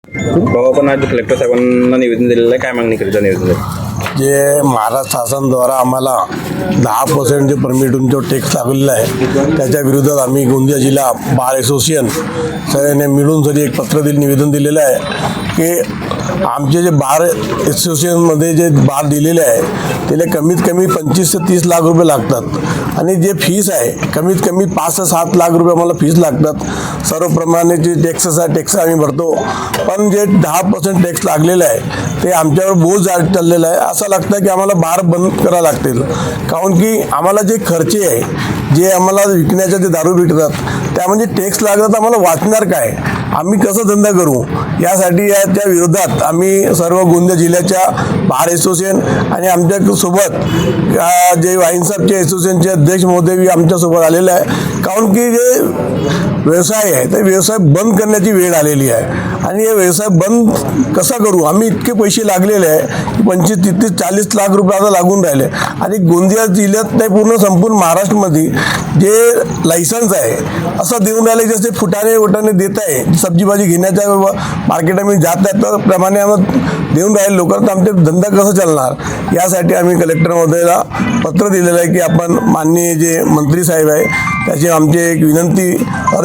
बाबा पण आज कलेक्टर साहेबांना निवेदन दिलेलं आहे, काय मागणी करायचं निवेदन? जे महाराष्ट्र शासनाद्वारा आम्हाला 10% जे परमिट जो टॅक्स लागलेला आहे त्याच्या विरोधात आम्ही गोंदिया जिल्हा बार असोसिएशन सगळ्यांनी मिळून जरी एक पत्र निवेदन दिलेलं आहे की आमचे जे बार असोसिएशनमध्ये जे बार दिलेले आहे त्याला कमीत कमी 25 ते 30 लाख रुपये लागतात आणि जे फीस आहे कमीत कमी 5 ते 7 लाख रुपये आम्हाला फीस लागतात। सर्वप्रमाणे जे टॅक्स आम्ही भरतो, पण जे 10% टॅक्स लागलेलं आहे ते आमच्यावर बोज चाललेला आहे। असं लागतं की आम्हाला बार बंद करावं लागतील, कारण की आम्हाला जे खर्च आहे जे आम्हाला विकण्याचे जे दारू विकतात त्यामध्ये टॅक्स लागत, आम्हाला वाचणार काय, आम्ही कसं धंदा करू? यासाठी याच्या विरोधात आम्ही सर्व गोंदिया जिल्ह्याच्या बार असोसिएशन आणि आमच्या सोबत जे वाईनसाबचे असोसिएशनचे अध्यक्ष महोदय आमच्यासोबत आलेले आहे, कारण की जे व्यवसाय आहे ते व्यवसाय बंद करण्याची वेळ आलेली आहे आणि हे व्यवसाय बंद कसा करू? आम्ही इतके पैसे लागलेले आहे की 25, 30, 40 लाख रुपये आता लागून राहिले आणि गोंदिया जिल्ह्यात नाही पूर्ण संपूर्ण महाराष्ट्रामध्ये जे लायसन्स आहे असं देऊन राहिले जसे फुटाणे देत आहे, सब्जी भाजी घेण्याच्या मार्केटमध्ये जात आहेत त्याप्रमाणे आम्हाला देऊन राहिले लोकांना, आमचे धंदा कसं चालणार? यासाठी आम्ही कलेक्टर महोदयाला पत्र दिलेलं आहे की आपण माननीय जे मंत्री साहेब आहे त्याची आमची एक विनंती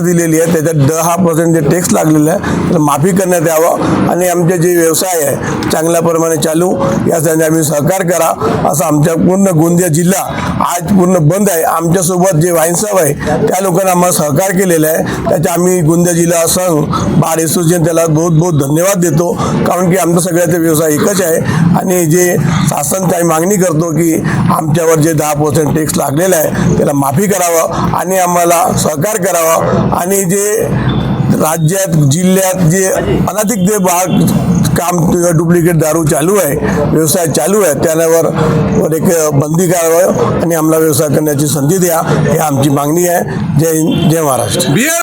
दिलेली आहे, त्याच्यात 10% जे टॅक्स लागलेलं आहे तर माफी करण्यात यावं आणि आमचे जे व्यवसाय आहे चांगल्या प्रमाणे चालू यासाठी आम्ही सहकार करा असं आमच्या पूर्ण गोंदिया जिल्हा आज पूर्ण बंद आहे। आमच्यासोबत जे वाईनसाहेब आहे त्या लोकांना आम्हाला सहकार केलेला आहे, त्याचे आम्ही गोंदिया जिल्हा संघ बार असोसिएशन त्याला बहुत धन्यवाद देतो, कारण की आमचा सगळ्याचा व्यवसाय एकच आहे आणि जे शासनाची मागणी करतो की आमच्यावर जे 10% टॅक्स लागलेला आहे त्याला माफी करावं आणि आम्हाला सहकार करावं आणि जे राज्यात जिल्ह्यात जे अनधिकृत काम डुप्लिकेट दारू चालू आहे, व्यवसाय चालू आहे, त्यावर एक बंदी करावं आणि आम्हाला व्यवसाय करण्याची संधी द्या, ही आमची मागणी आहे। जय हिंद, जय महाराष्ट्र।